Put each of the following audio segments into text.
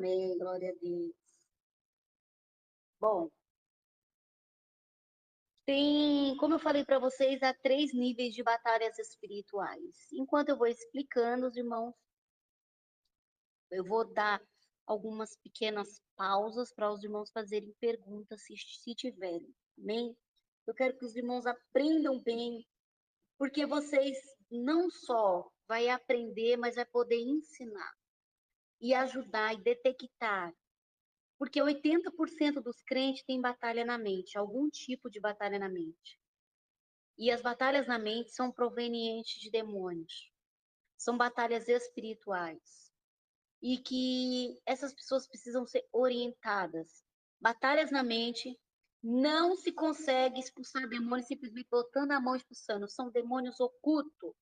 Amém, glória a Deus. Bom, como eu falei para vocês, há 3 níveis de batalhas espirituais. Enquanto eu vou explicando, os irmãos, eu vou dar algumas pequenas pausas para os irmãos fazerem perguntas, se tiverem. Amém? Eu quero que os irmãos aprendam bem, porque vocês não só vai aprender, mas vai poder ensinar e ajudar e detectar. Porque 80% dos crentes têm batalha na mente, algum tipo de batalha na mente. E as batalhas na mente são provenientes de demônios. São batalhas espirituais. E que essas pessoas precisam ser orientadas. Batalhas na mente não se consegue expulsar demônios simplesmente botando a mão e expulsando. São demônios ocultos.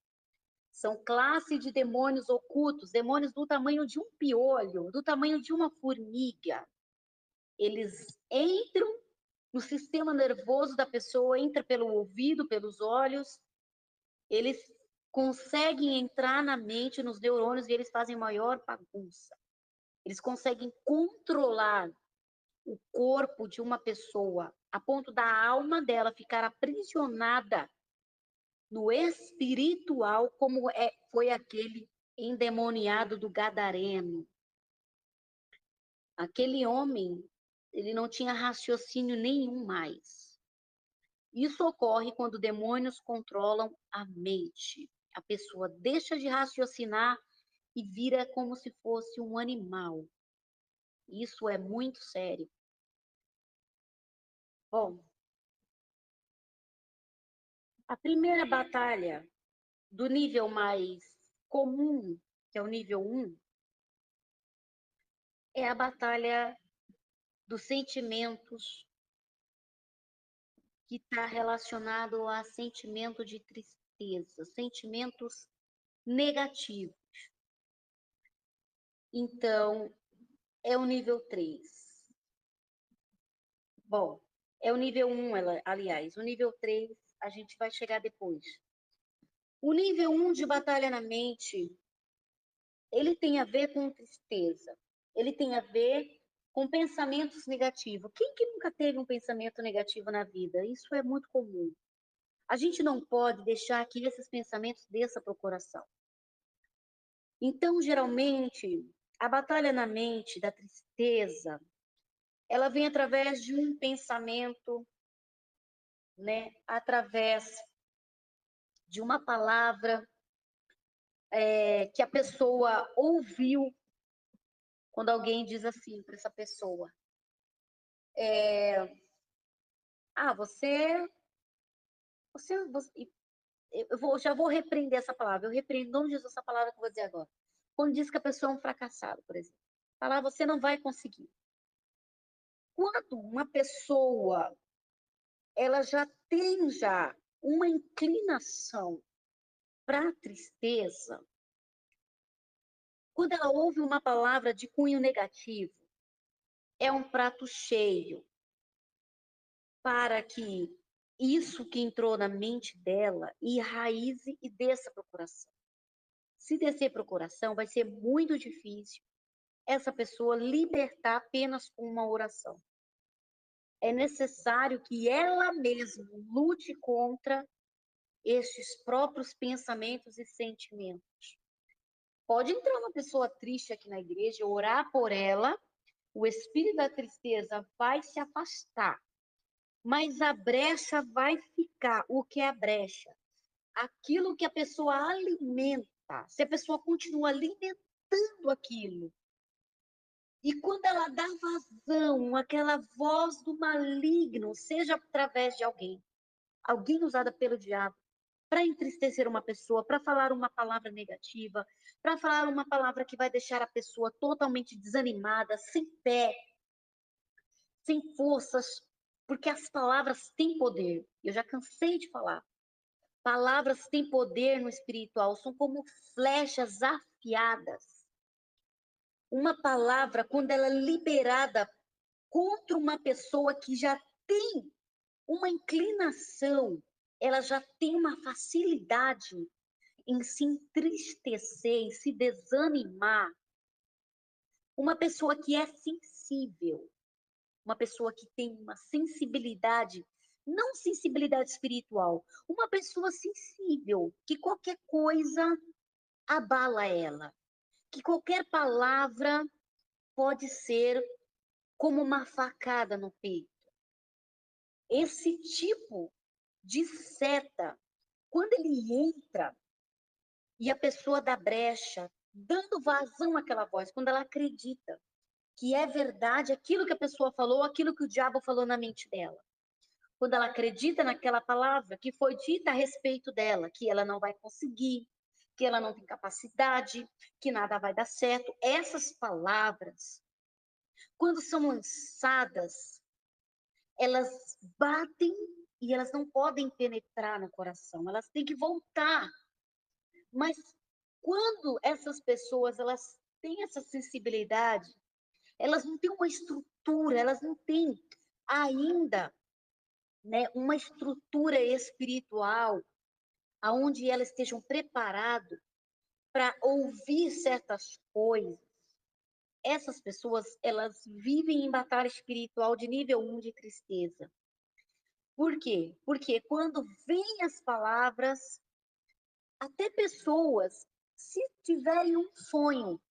São classe de demônios ocultos, demônios do tamanho de um piolho, do tamanho de uma formiga. Eles entram no sistema nervoso da pessoa, entra pelo ouvido, pelos olhos, eles conseguem entrar na mente, nos neurônios, e eles fazem maior bagunça. Eles conseguem controlar o corpo de uma pessoa, a ponto da alma dela ficar aprisionada no espiritual, como foi aquele endemoniado do Gadareno. Aquele homem, ele não tinha raciocínio nenhum mais. Isso ocorre quando demônios controlam a mente. A pessoa deixa de raciocinar e vira como se fosse um animal. Isso é muito sério. Bom, a primeira batalha do nível mais comum, que é o nível 1, é a batalha dos sentimentos, que está relacionado a sentimento de tristeza, sentimentos negativos. Então, é o nível 3. Bom, é o nível 1, aliás. O nível 3, a gente vai chegar depois. O nível 1 de batalha na mente, ele tem a ver com tristeza. Ele tem a ver com pensamentos negativos. Quem que nunca teve um pensamento negativo na vida? Isso é muito comum. A gente não pode deixar que esses pensamentos desçam para o coração. Então, geralmente, a batalha na mente da tristeza, ela vem através de um pensamento, né? Através de uma palavra que a pessoa ouviu quando alguém diz assim para essa pessoa: você, já vou repreender essa palavra. Eu repreendo, não diz essa palavra que eu vou dizer agora. Quando diz que a pessoa é um fracassado, por exemplo, falar: você não vai conseguir. Quando uma pessoa ela já tem uma inclinação para a tristeza, quando ela ouve uma palavra de cunho negativo, é um prato cheio para que isso que entrou na mente dela enraize e desça para o coração. Se descer para o coração, vai ser muito difícil essa pessoa libertar apenas com uma oração. É necessário que ela mesma lute contra estes próprios pensamentos e sentimentos. Pode entrar uma pessoa triste aqui na igreja, orar por ela, o espírito da tristeza vai se afastar, mas a brecha vai ficar. O que é a brecha? Aquilo que a pessoa alimenta. Se a pessoa continua alimentando aquilo, e quando ela dá vazão àquela voz do maligno, seja através de alguém usada pelo diabo, para entristecer uma pessoa, para falar uma palavra negativa, para falar uma palavra que vai deixar a pessoa totalmente desanimada, sem fé, sem forças, porque as palavras têm poder. Eu já cansei de falar. Palavras têm poder no espiritual, são como flechas afiadas. Uma palavra, quando ela é liberada contra uma pessoa que já tem uma inclinação, ela já tem uma facilidade em se entristecer, em se desanimar. Uma pessoa que é sensível, uma pessoa que tem uma sensibilidade, não sensibilidade espiritual, uma pessoa sensível, que qualquer coisa abala ela, que qualquer palavra pode ser como uma facada no peito. Esse tipo de seta, quando ele entra e a pessoa dá brecha, dando vazão àquela voz, quando ela acredita que é verdade aquilo que a pessoa falou, aquilo que o diabo falou na mente dela. Quando ela acredita naquela palavra que foi dita a respeito dela, que ela não vai conseguir, que ela não tem capacidade, que nada vai dar certo, essas palavras, quando são lançadas, elas batem e elas não podem penetrar no coração, elas têm que voltar. Mas quando essas pessoas elas têm essa sensibilidade, elas não têm uma estrutura, elas não têm ainda, né, uma estrutura espiritual aonde elas estejam preparadas para ouvir certas coisas. Essas pessoas, elas vivem em batalha espiritual de nível 1 de tristeza. Por quê? Porque quando vêm as palavras, até pessoas, se tiverem um sonho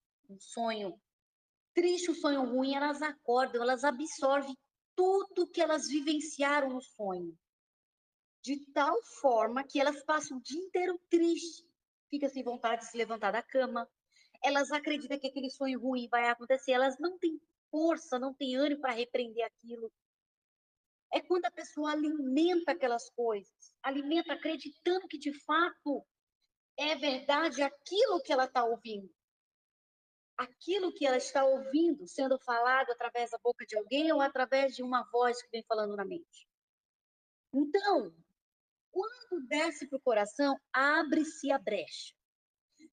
triste, um sonho ruim, elas acordam, elas absorvem tudo que elas vivenciaram no sonho. De tal forma que elas passam o dia inteiro triste, fica sem vontade de se levantar da cama. Elas acreditam que aquele sonho ruim vai acontecer, elas não têm força, não têm ânimo para repreender aquilo. É quando a pessoa alimenta aquelas coisas, alimenta acreditando que de fato é verdade aquilo que ela está ouvindo. Aquilo que ela está ouvindo sendo falado através da boca de alguém ou através de uma voz que vem falando na mente. Então, quando desce para o coração, abre-se a brecha.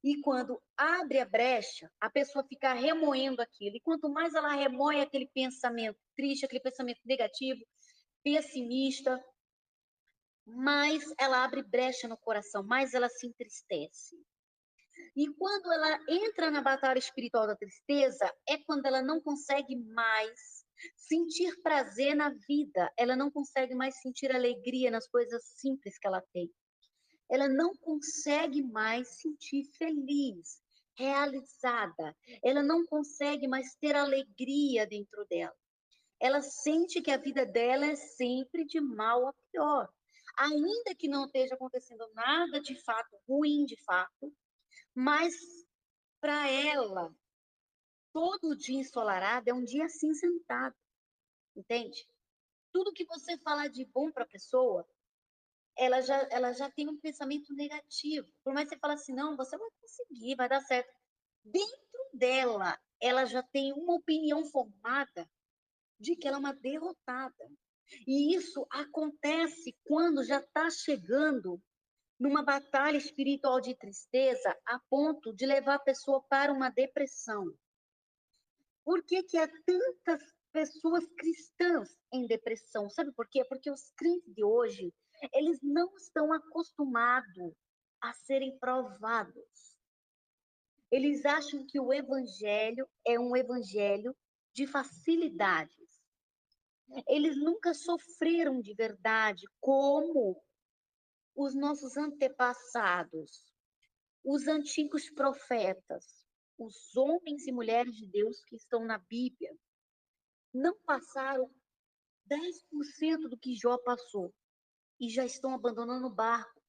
E quando abre a brecha, a pessoa fica remoendo aquilo. E quanto mais ela remoe aquele pensamento triste, aquele pensamento negativo, pessimista, mais ela abre brecha no coração, mais ela se entristece. E quando ela entra na batalha espiritual da tristeza, é quando ela não consegue mais sentir prazer na vida, ela não consegue mais sentir alegria nas coisas simples que ela tem. Ela não consegue mais sentir feliz, realizada. Ela não consegue mais ter alegria dentro dela. Ela sente que a vida dela é sempre de mal a pior. Ainda que não esteja acontecendo nada de fato ruim, de fato, mas para ela, todo dia ensolarado é um dia cinzentado, entende? Tudo que você falar de bom para a pessoa, ela já tem um pensamento negativo. Por mais que você fale assim, não, você vai conseguir, vai dar certo. Dentro dela, ela já tem uma opinião formada de que ela é uma derrotada. E isso acontece quando já está chegando numa batalha espiritual de tristeza a ponto de levar a pessoa para uma depressão. Por que que há tantas pessoas cristãs em depressão? Sabe por quê? Porque os crentes de hoje, eles não estão acostumados a serem provados. Eles acham que o evangelho é um evangelho de facilidades. Eles nunca sofreram de verdade como os nossos antepassados, os antigos profetas, os homens e mulheres de Deus que estão na Bíblia, não passaram 10% do que Jó passou e já estão abandonando o barco.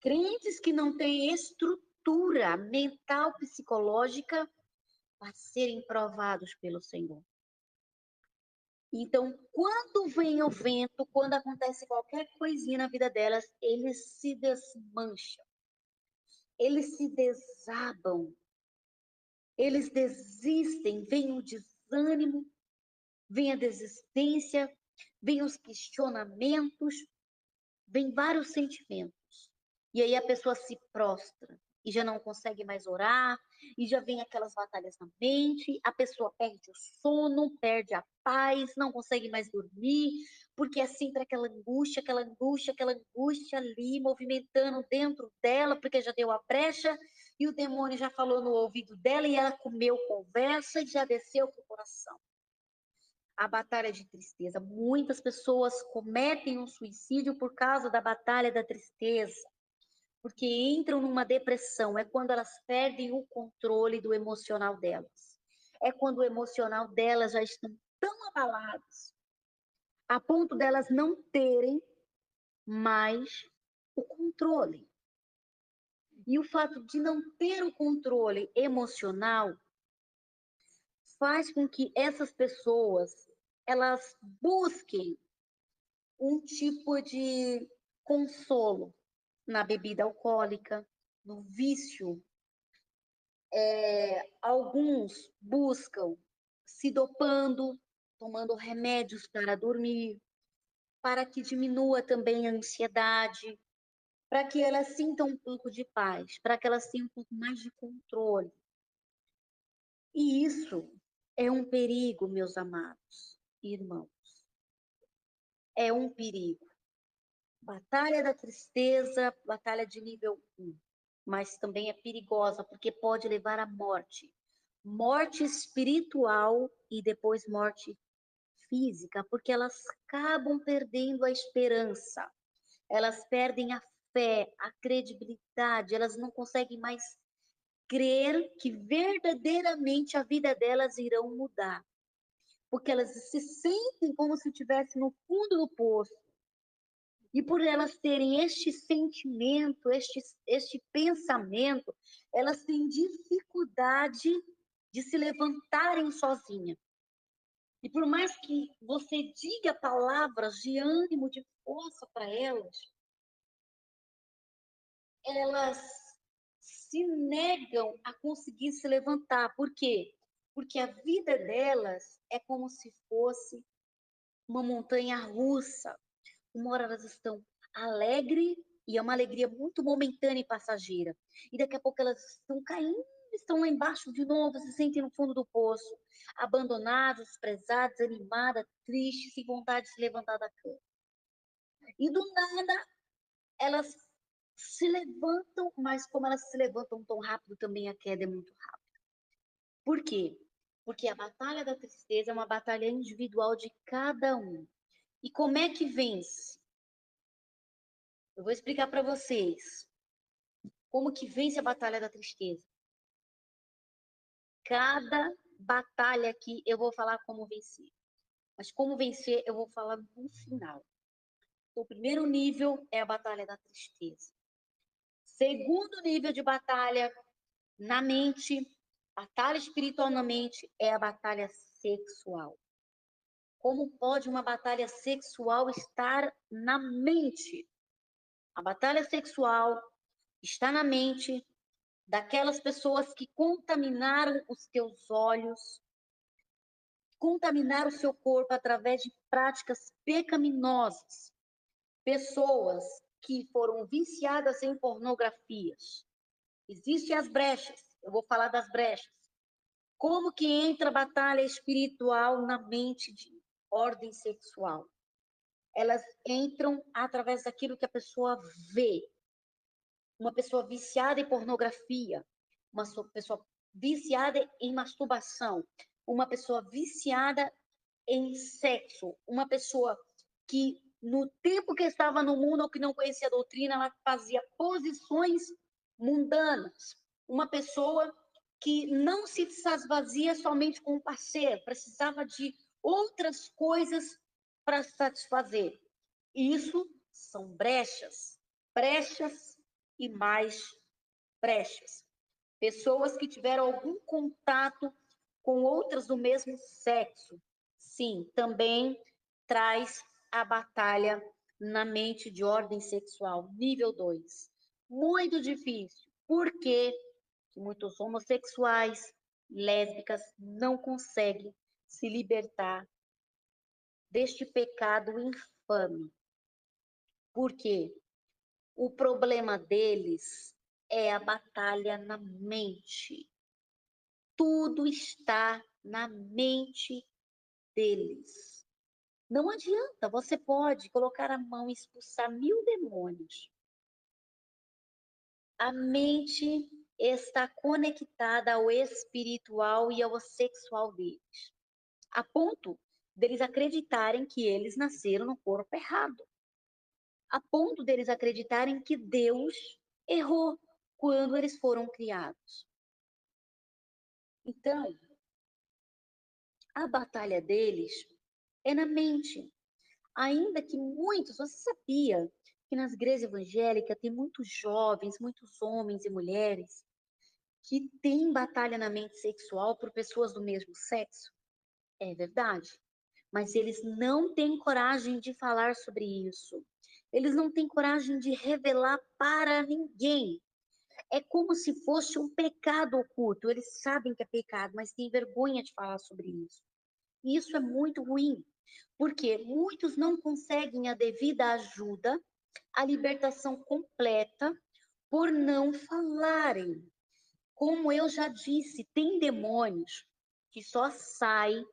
Crentes que não têm estrutura mental, psicológica para serem provados pelo Senhor. Então, quando vem o vento, quando acontece qualquer coisinha na vida delas, eles se desmancham, eles se desabam, eles desistem, vem o desânimo, vem a desistência, vem os questionamentos, vem vários sentimentos. E aí a pessoa se prostra e já não consegue mais orar, e já vem aquelas batalhas na mente, a pessoa perde o sono, perde a paz, não consegue mais dormir, porque é sempre aquela angústia, aquela angústia, aquela angústia ali movimentando dentro dela, porque já deu a brecha, e o demônio já falou no ouvido dela e ela comeu conversa e já desceu para o coração. A batalha de tristeza. Muitas pessoas cometem um suicídio por causa da batalha da tristeza, porque entram numa depressão. É quando elas perdem o controle do emocional delas. É quando o emocional delas já estão tão abalados, a ponto delas não terem mais o controle. E o fato de não ter o controle emocional faz com que essas pessoas elas busquem um tipo de consolo na bebida alcoólica, no vício. Alguns buscam se dopando, tomando remédios para dormir, para que diminua também a ansiedade, para que elas sintam um pouco de paz, para que elas tenham um pouco mais de controle. E isso é um perigo, meus amados irmãos. É um perigo. Batalha da tristeza, batalha de nível 1, mas também é perigosa, porque pode levar à morte. Morte espiritual e depois morte física, porque elas acabam perdendo a esperança, elas perdem a fé, a credibilidade, elas não conseguem mais crer que verdadeiramente a vida delas irão mudar, porque elas se sentem como se estivessem no fundo do poço. E por elas terem este sentimento, este pensamento, elas têm dificuldade de se levantarem sozinhas. E por mais que você diga palavras de ânimo, de força para elas se negam a conseguir se levantar. Por quê? Porque a vida delas é como se fosse uma montanha russa. Uma hora elas estão alegres, e é uma alegria muito momentânea e passageira. E daqui a pouco elas estão caindo, estão lá embaixo de novo, se sentem no fundo do poço, abandonadas, desprezadas, animadas, tristes, sem vontade de se levantar da cama. E do nada, elas se levantam, mas como elas se levantam tão rápido, também a queda é muito rápida. Por quê? Porque a batalha da tristeza é uma batalha individual de cada um. E como é que vence? Eu vou explicar para vocês como que vence a batalha da tristeza. Cada batalha aqui eu vou falar como vencer. Mas como vencer eu vou falar no final. O primeiro nível é a batalha da tristeza. Segundo nível de batalha na mente, batalha espiritual na mente, é a batalha sexual. Como pode uma batalha sexual estar na mente? A batalha sexual está na mente daquelas pessoas que contaminaram os teus olhos, contaminaram o seu corpo através de práticas pecaminosas. Pessoas que foram viciadas em pornografias. Existem as brechas, eu vou falar das brechas. Como que entra a batalha espiritual na mente de ordem sexual? Elas entram através daquilo que a pessoa vê. Uma pessoa viciada em pornografia, uma pessoa viciada em masturbação, uma pessoa viciada em sexo, uma pessoa que no tempo que estava no mundo ou que não conhecia a doutrina, ela fazia posições mundanas. Uma pessoa que não se satisfazia somente com o parceiro, precisava de outras coisas para satisfazer. Isso são brechas, brechas e mais brechas. Pessoas que tiveram algum contato com outras do mesmo sexo. Sim, também traz a batalha na mente de ordem sexual, nível 2. Muito difícil. Por quê? Que muitos homossexuais, lésbicas não conseguem se libertar deste pecado infame. Por quê? O problema deles é a batalha na mente. Tudo está na mente deles. Não adianta, você pode colocar a mão e expulsar 1000 demônios. A mente está conectada ao espiritual e ao sexual deles, a ponto deles acreditarem que eles nasceram no corpo errado, a ponto deles acreditarem que Deus errou quando eles foram criados. Então, a batalha deles é na mente. Ainda que muitos, você sabia que nas igrejas evangélicas tem muitos jovens, muitos homens e mulheres que têm batalha na mente sexual por pessoas do mesmo sexo? É verdade. Mas eles não têm coragem de falar sobre isso. Eles não têm coragem de revelar para ninguém. É como se fosse um pecado oculto. Eles sabem que é pecado, mas têm vergonha de falar sobre isso. E isso é muito ruim, porque muitos não conseguem a devida ajuda, a libertação completa, por não falarem. Como eu já disse, tem demônios que só saem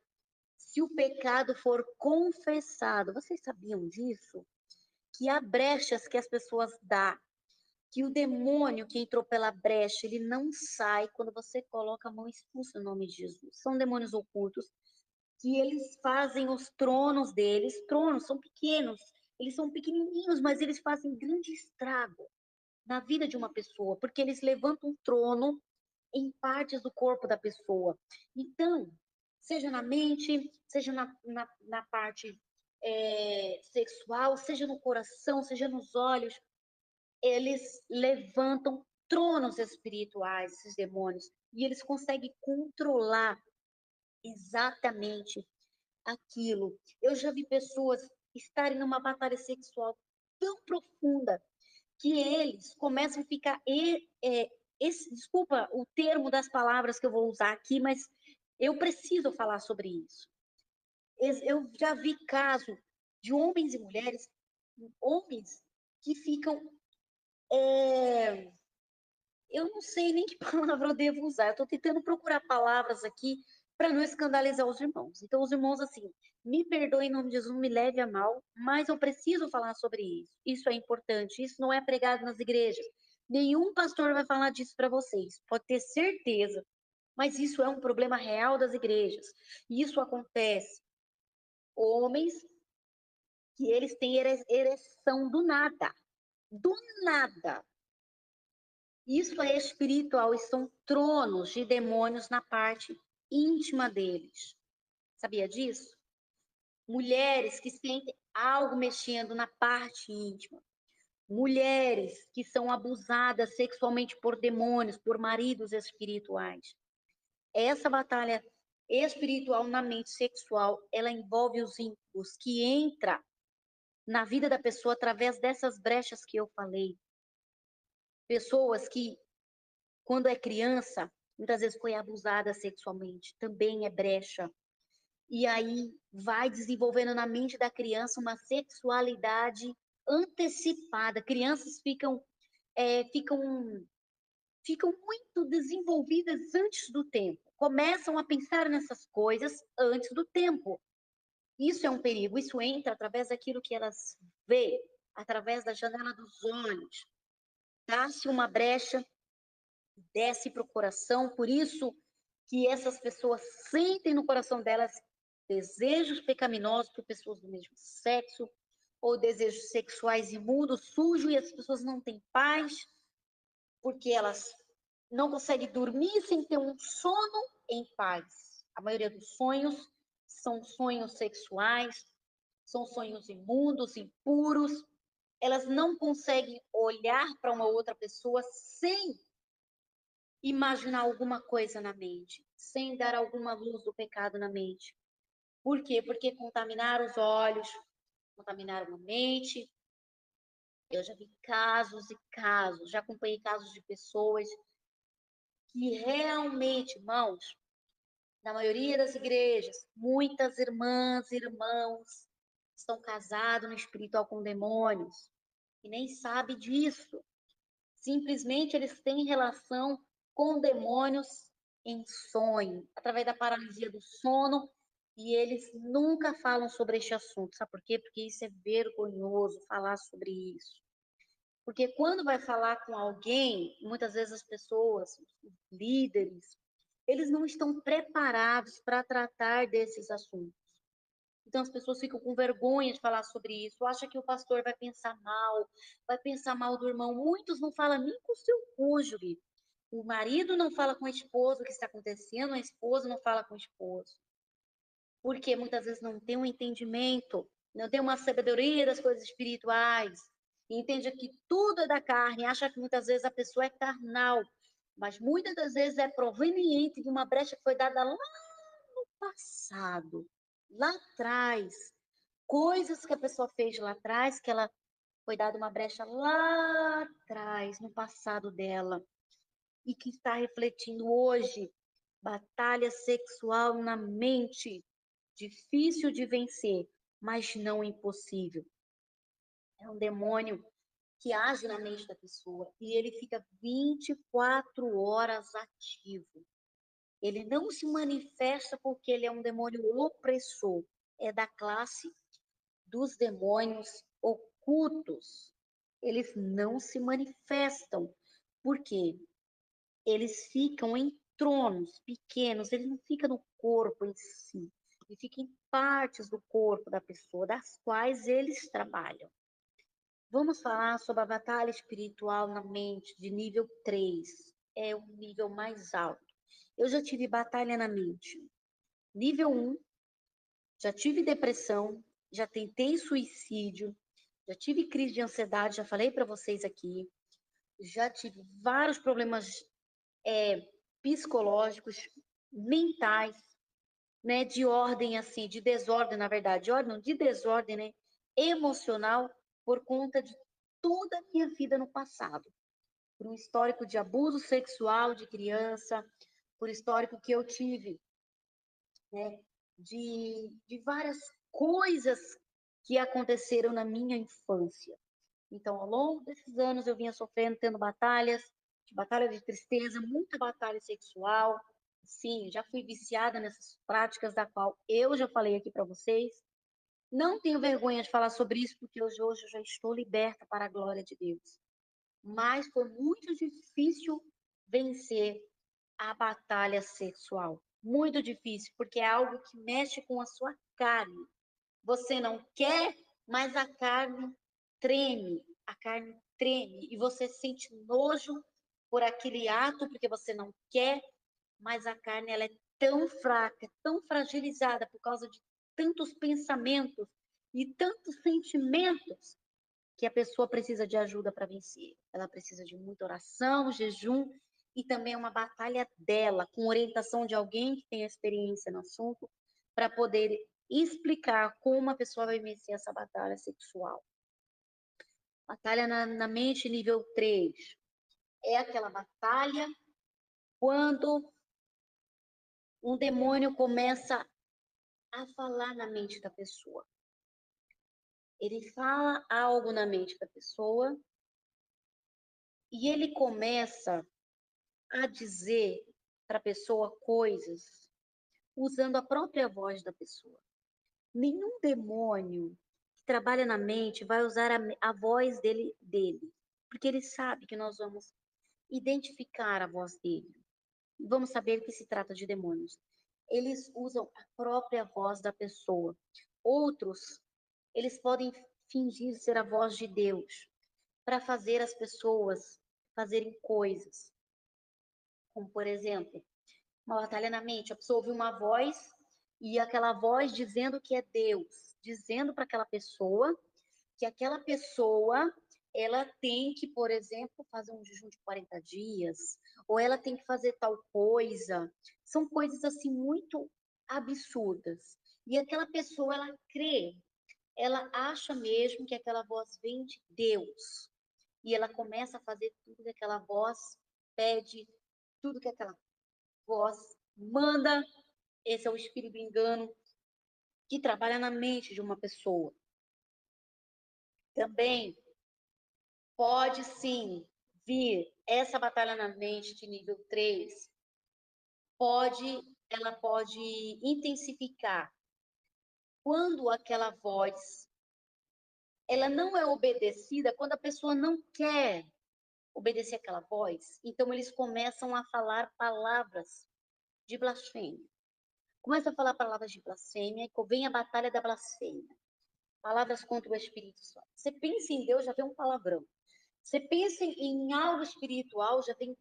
se o pecado for confessado. Vocês sabiam disso? Que há brechas que as pessoas dão, que o demônio que entrou pela brecha, ele não sai quando você coloca a mão e expulsa o nome de Jesus. São demônios ocultos que eles fazem os tronos deles, tronos são pequenos, eles são pequenininhos, mas eles fazem grande estrago na vida de uma pessoa, porque eles levantam um trono em partes do corpo da pessoa. Então, seja na mente, seja na parte sexual, seja no coração, seja nos olhos, eles levantam tronos espirituais, esses demônios, e eles conseguem controlar exatamente aquilo. Eu já vi pessoas estarem numa batalha sexual tão profunda que eles começam a ficar. Desculpa o termo das palavras que eu vou usar aqui, mas eu preciso falar sobre isso. Eu já vi caso de homens e mulheres, homens que ficam. Eu não sei nem que palavra eu devo usar. Eu estou tentando procurar palavras aqui para não escandalizar os irmãos. Então, os irmãos, assim, me perdoem em nome de Jesus, não me leve a mal, mas eu preciso falar sobre isso. Isso é importante, isso não é pregado nas igrejas. Nenhum pastor vai falar disso para vocês, pode ter certeza. Mas isso é um problema real das igrejas. E isso acontece. Homens que eles têm ereção do nada. Do nada. Isso é espiritual e são tronos de demônios na parte íntima deles. Sabia disso? Mulheres que sentem algo mexendo na parte íntima. Mulheres que são abusadas sexualmente por demônios, por maridos espirituais. Essa batalha espiritual na mente sexual, ela envolve os ímpios que entra na vida da pessoa através dessas brechas que eu falei. Pessoas que quando é criança, muitas vezes foi abusada sexualmente, também é brecha. E aí vai desenvolvendo na mente da criança uma sexualidade antecipada. Crianças ficam muito desenvolvidas antes do tempo. Começam a pensar nessas coisas antes do tempo. Isso é um perigo. Isso entra através daquilo que elas vê, através da janela dos olhos. Dá-se uma brecha, desce para o coração, por isso que essas pessoas sentem no coração delas desejos pecaminosos por pessoas do mesmo sexo, ou desejos sexuais imundos, sujos, e as pessoas não têm paz, porque elas não conseguem dormir sem ter um sono em paz. A maioria dos sonhos são sonhos sexuais, são sonhos imundos, impuros. Elas não conseguem olhar para uma outra pessoa sem imaginar alguma coisa na mente, sem dar alguma luz do pecado na mente. Por quê? Porque contaminaram os olhos, contaminaram a mente. Eu já vi casos e casos, já acompanhei casos de pessoas que realmente, irmãos, na maioria das igrejas, muitas irmãs e irmãos estão casados no espiritual com demônios e nem sabe disso. Simplesmente eles têm relação com demônios em sonho, através da paralisia do sono, e eles nunca falam sobre este assunto. Sabe por quê? Porque isso é vergonhoso falar sobre isso. Porque quando vai falar com alguém, muitas vezes as pessoas, os líderes, eles não estão preparados para tratar desses assuntos. Então as pessoas ficam com vergonha de falar sobre isso, acha que o pastor vai pensar mal do irmão. Muitos não falam nem com o seu cônjuge. O marido não fala com a esposa o que está acontecendo, a esposa não fala com o esposo. Porque muitas vezes não tem um entendimento, não tem uma sabedoria das coisas espirituais, e entende que tudo é da carne, acha que muitas vezes a pessoa é carnal, mas muitas das vezes é proveniente de uma brecha que foi dada lá no passado, lá atrás, coisas que a pessoa fez lá atrás, que ela foi dada uma brecha lá atrás, no passado dela, e que está refletindo hoje. Batalha sexual na mente, difícil de vencer, mas não impossível. É um demônio que age na mente da pessoa e ele fica 24 horas ativo. Ele não se manifesta porque ele é um demônio opressor. É da classe dos demônios ocultos. Eles não se manifestam. Por quê? Eles ficam em tronos pequenos, ele não fica no corpo em si, ele fica em partes do corpo da pessoa, das quais eles trabalham. Vamos falar sobre a batalha espiritual na mente, de nível 3. É o nível mais alto. Eu já tive batalha na mente. Nível 1, já tive depressão, já tentei suicídio, já tive crise de ansiedade, já falei para vocês aqui, já tive vários problemas psicológicos, mentais, né, de ordem assim, de desordem, na verdade, de ordem, não, de desordem, né, emocional, por conta de toda a minha vida no passado, por um histórico de abuso sexual de criança, por histórico que eu tive, né, de várias coisas que aconteceram na minha infância. Então, ao longo desses anos, eu vinha sofrendo, tendo batalhas, de batalha de tristeza, muita batalha sexual. Sim, já fui viciada nessas práticas, da qual eu já falei aqui para vocês. Não tenho vergonha de falar sobre isso, porque hoje eu já estou liberta para a glória de Deus. Mas foi muito difícil vencer a batalha sexual. Muito difícil, porque é algo que mexe com a sua carne. Você não quer, mas a carne treme e você sente nojo por aquele ato porque você não quer, mas a carne ela é tão fraca, tão fragilizada por causa de tantos pensamentos e tantos sentimentos que a pessoa precisa de ajuda para vencer. Ela precisa de muita oração, jejum e também uma batalha dela, com orientação de alguém que tenha experiência no assunto, para poder explicar como a pessoa vai vencer essa batalha sexual. Batalha na mente nível 3 é aquela batalha quando um demônio começa a falar na mente da pessoa. Ele fala algo na mente da pessoa e ele começa a dizer para a pessoa coisas usando a própria voz da pessoa. Nenhum demônio que trabalha na mente vai usar a voz dele, porque ele sabe que nós vamos identificar a voz dele. Vamos saber que se trata de demônios. Eles usam a própria voz da pessoa. Outros, eles podem fingir ser a voz de Deus para fazer as pessoas fazerem coisas. Como, por exemplo, uma batalha na mente. A pessoa ouve uma voz e aquela voz dizendo que é Deus, dizendo para aquela pessoa que aquela pessoa ela tem que, por exemplo, fazer um jejum de 40 dias, ou ela tem que fazer tal coisa. São coisas assim muito absurdas. E aquela pessoa ela crê, ela acha mesmo que aquela voz vem de Deus. E ela começa a fazer tudo que aquela voz pede, tudo que aquela voz manda. Esse é o espírito do engano que trabalha na mente de uma pessoa. Também pode sim vir essa batalha na mente de nível 3, ela pode intensificar quando aquela voz ela não é obedecida quando a pessoa não quer obedecer aquela voz. Então eles começam a falar palavras de blasfêmia. Começa a falar palavras de blasfêmia e vem a batalha da blasfêmia. Palavras contra o Espírito Santo. Você pensa em Deus, já vem um palavrão. Você pensa em algo espiritual, já vem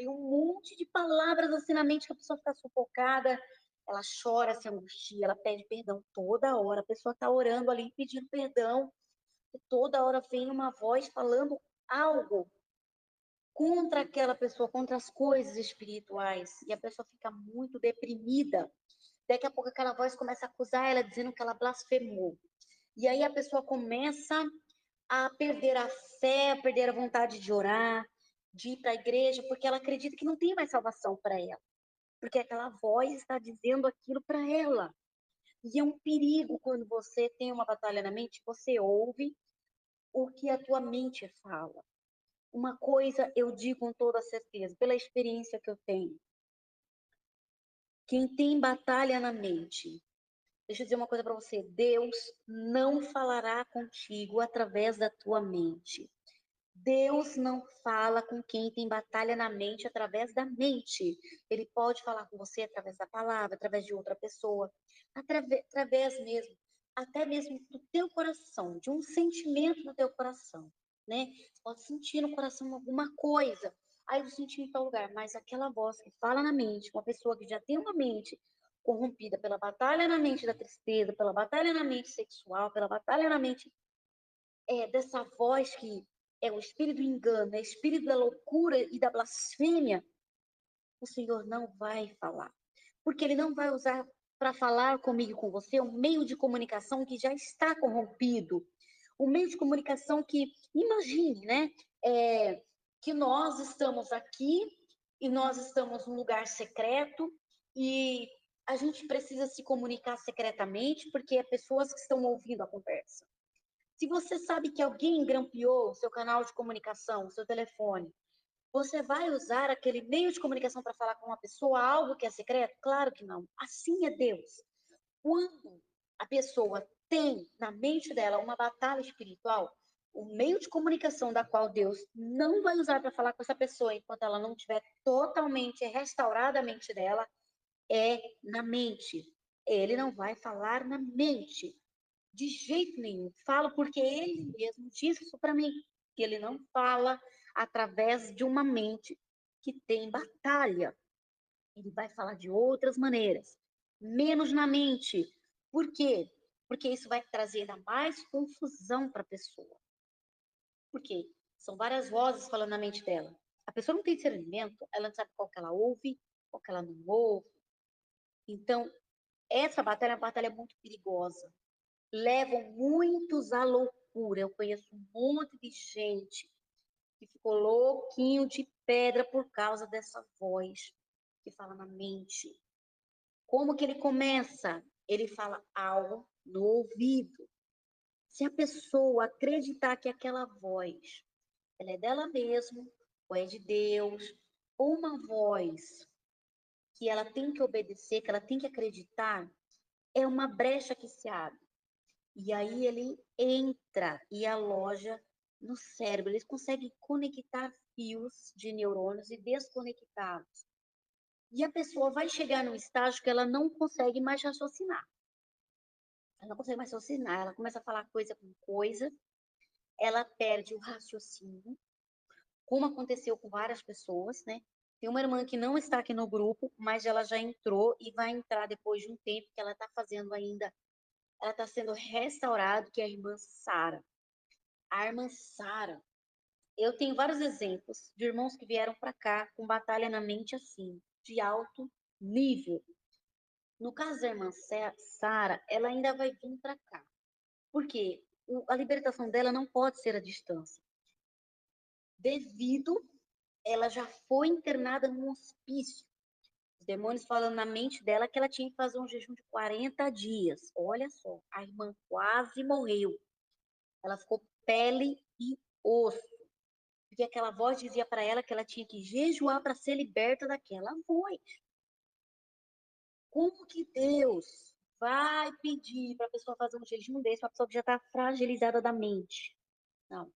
um monte de palavras assim na mente que a pessoa fica sufocada, ela chora, se angustia, ela pede perdão toda hora. A pessoa está orando ali pedindo perdão, e toda hora vem uma voz falando algo contra aquela pessoa, contra as coisas espirituais, e a pessoa fica muito deprimida. Daqui a pouco aquela voz começa a acusar ela, dizendo que ela blasfemou. E aí a pessoa começa a perder a fé, a perder a vontade de orar, de ir para a igreja, porque ela acredita que não tem mais salvação para ela. Porque aquela voz está dizendo aquilo para ela. E é um perigo quando você tem uma batalha na mente, você ouve o que a tua mente fala. Uma coisa eu digo com toda certeza, pela experiência que eu tenho. Quem tem batalha na mente, deixa eu dizer uma coisa para você, Deus não falará contigo através da tua mente. Deus não fala com quem tem batalha na mente através da mente. Ele pode falar com você através da palavra, através de outra pessoa, através mesmo, até mesmo do teu coração, de um sentimento do teu coração, né? Você pode sentir no coração alguma coisa, aí eu senti em tal lugar, mas aquela voz que fala na mente, uma pessoa que já tem uma mente corrompida pela batalha na mente da tristeza, pela batalha na mente sexual, pela batalha na mente dessa voz que é o espírito do engano, é o espírito da loucura e da blasfêmia, o Senhor não vai falar. Porque Ele não vai usar para falar comigo e com você um meio de comunicação que já está corrompido. Um meio de comunicação que, imagine, né? Que nós estamos aqui e nós estamos num lugar secreto e a gente precisa se comunicar secretamente porque é pessoas que estão ouvindo a conversa. Se você sabe que alguém grampeou o seu canal de comunicação, o seu telefone, você vai usar aquele meio de comunicação para falar com uma pessoa algo que é secreto? Claro que não. Assim é Deus. Quando a pessoa tem na mente dela uma batalha espiritual, o meio de comunicação da qual Deus não vai usar para falar com essa pessoa enquanto ela não tiver totalmente restaurada a mente dela, é na mente. Ele não vai falar na mente. De jeito nenhum. Falo porque ele mesmo disse isso para mim, que ele não fala através de uma mente que tem batalha. Ele vai falar de outras maneiras, menos na mente. Por quê? Porque isso vai trazer ainda mais confusão para a pessoa. Por quê? São várias vozes falando na mente dela. A pessoa não tem discernimento, ela não sabe qual que ela ouve, qual que ela não ouve. Então, essa batalha é uma batalha muito perigosa. Levam muitos à loucura. Eu conheço um monte de gente que ficou louquinho de pedra por causa dessa voz que fala na mente. Como que ele começa? Ele fala algo no ouvido. Se a pessoa acreditar que aquela voz ela é dela mesma, ou é de Deus, ou uma voz que ela tem que obedecer, que ela tem que acreditar, é uma brecha que se abre. E aí ele entra e aloja no cérebro. Eles conseguem conectar fios de neurônios e desconectá-los. E a pessoa vai chegar num estágio que ela não consegue mais raciocinar. Ela não consegue mais raciocinar, ela começa a falar coisa com coisa, ela perde o raciocínio, como aconteceu com várias pessoas, né? Tem uma irmã que não está aqui no grupo, mas ela já entrou e vai entrar depois de um tempo que ela está fazendo ainda, ela está sendo restaurada, que é a irmã Sara. A irmã Sara, eu tenho vários exemplos de irmãos que vieram para cá com batalha na mente assim, de alto nível. No caso da irmã Sara, ela ainda vai vir para cá. Por quê? A libertação dela não pode ser à distância. Devido, ela já foi internada num hospício. Os demônios falando na mente dela que ela tinha que fazer um jejum de 40 dias. Olha só, a irmã quase morreu. Ela ficou pele e osso. Porque aquela voz dizia para ela que ela tinha que jejuar para ser liberta daquela voz. Como que Deus vai pedir para a pessoa fazer um jejum desse, uma pessoa que já está fragilizada da mente. Não.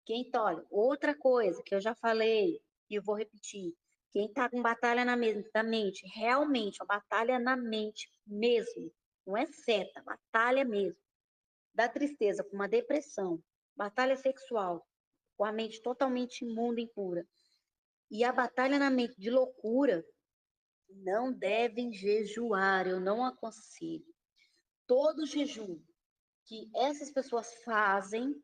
Quem tá, olha, outra coisa que eu já falei e eu vou repetir. Quem está com batalha na mente, realmente, uma batalha na mente mesmo, não é seta, batalha mesmo, da tristeza com uma depressão, batalha sexual, com a mente totalmente imunda e impura, e a batalha na mente de loucura, não devem jejuar, eu não aconselho. Todo jejum que essas pessoas fazem,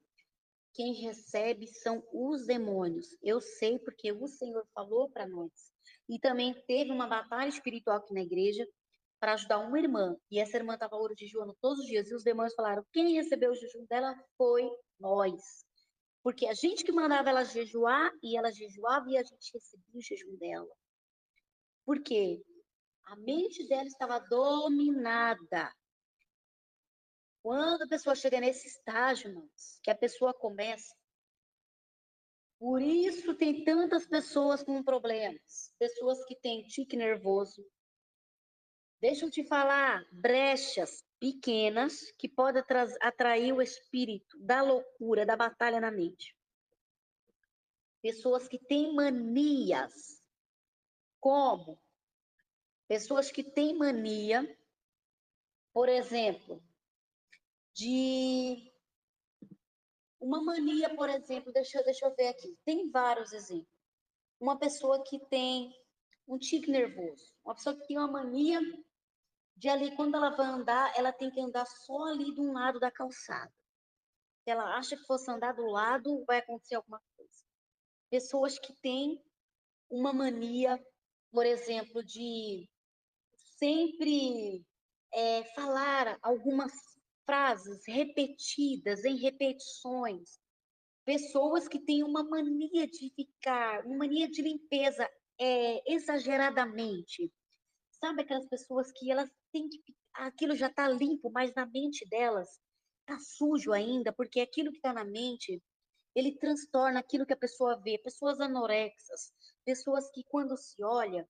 quem recebe são os demônios. Eu sei porque o Senhor falou para nós. E também teve uma batalha espiritual aqui na igreja para ajudar uma irmã. E essa irmã estava jejuando todos os dias. E os demônios falaram: quem recebeu o jejum dela foi nós. Porque a gente que mandava ela jejuar e ela jejuava e a gente recebia o jejum dela. Por quê? A mente dela estava dominada. Quando a pessoa chega nesse estágio, irmãos, que a pessoa começa. Por isso tem tantas pessoas com problemas. Pessoas que têm tique nervoso. Deixa eu te falar, brechas pequenas que podem atrair o espírito da loucura, da batalha na mente. Pessoas que têm manias. Como? Pessoas que têm mania, por exemplo, de uma mania, por exemplo, deixa eu ver aqui. Tem vários exemplos. Uma pessoa que tem um tique nervoso, uma pessoa que tem uma mania de ali, quando ela vai andar, ela tem que andar só ali de um lado da calçada. Se ela acha que fosse andar do lado, vai acontecer alguma coisa. Pessoas que têm uma mania, por exemplo, de sempre falar algumas frases repetidas, em repetições. Pessoas que têm uma mania de ficar, uma mania de limpeza exageradamente. Sabe aquelas pessoas que elas têm que. Aquilo já está limpo, mas na mente delas está sujo ainda, porque aquilo que está na mente, ele transtorna aquilo que a pessoa vê. Pessoas anorexas, pessoas que quando se olha,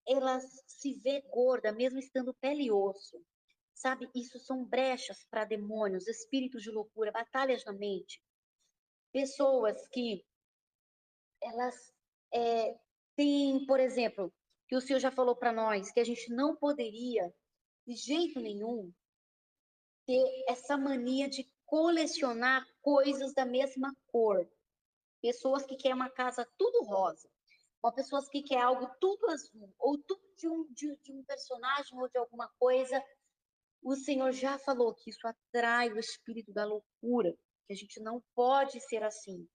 elas se vê gorda, mesmo estando pele e osso. Sabe, isso são brechas para demônios, espíritos de loucura, batalhas na mente. Pessoas que elas têm, por exemplo, que o senhor já falou para nós, que a gente não poderia, de jeito nenhum, ter essa mania de colecionar coisas da mesma cor. Pessoas que querem uma casa tudo rosa, ou pessoas que querem algo tudo azul, ou tudo de um personagem ou de alguma coisa. O Senhor já falou que isso atrai o espírito da loucura, que a gente não pode ser assim.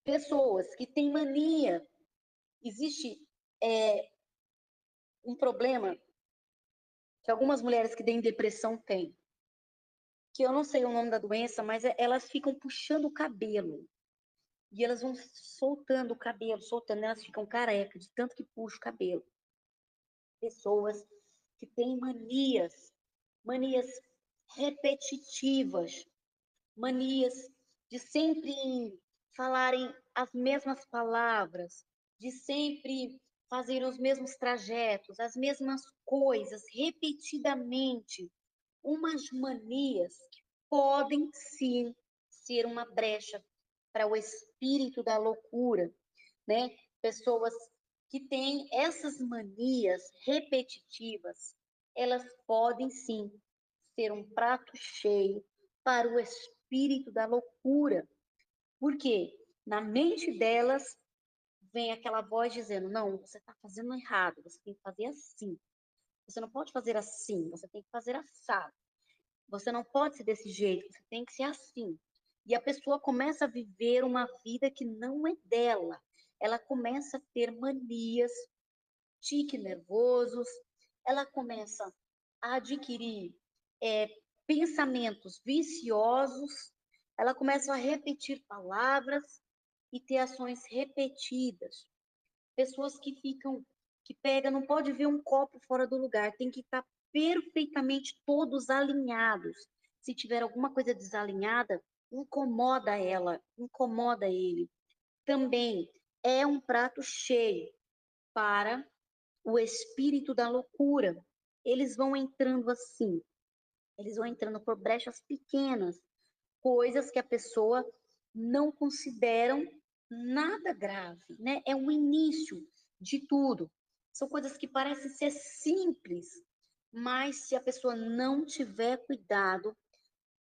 Pessoas que têm mania. Existe um problema que algumas mulheres que têm depressão têm, que eu não sei o nome da doença, mas elas ficam puxando o cabelo. E elas vão soltando o cabelo, soltando, elas ficam carecas de tanto que puxa o cabelo. Pessoas que têm manias, manias repetitivas, manias de sempre falarem as mesmas palavras, de sempre fazer os mesmos trajetos, as mesmas coisas repetidamente, umas manias que podem sim ser uma brecha para o espírito da loucura, né? Pessoas que têm essas manias repetitivas, elas podem sim ser um prato cheio para o espírito da loucura. Por quê? Na mente delas vem aquela voz dizendo: não, você está fazendo errado, você tem que fazer assim. Você não pode fazer assim, você tem que fazer assado. Você não pode ser desse jeito, você tem que ser assim. E a pessoa começa a viver uma vida que não é dela. Ela começa a ter manias, tique nervosos, ela começa a adquirir é, pensamentos viciosos, ela começa a repetir palavras e ter ações repetidas. Pessoas que ficam, que pega, não pode ver um copo fora do lugar, tem que estar perfeitamente todos alinhados. Se tiver alguma coisa desalinhada, incomoda ela, incomoda ele. Também é um prato cheio para o espírito da loucura. eles vão entrando assim, eles vão entrando por brechas pequenas, coisas que a pessoa não consideram nada grave, né? É o início de tudo. São coisas que parecem ser simples, mas se a pessoa não tiver cuidado,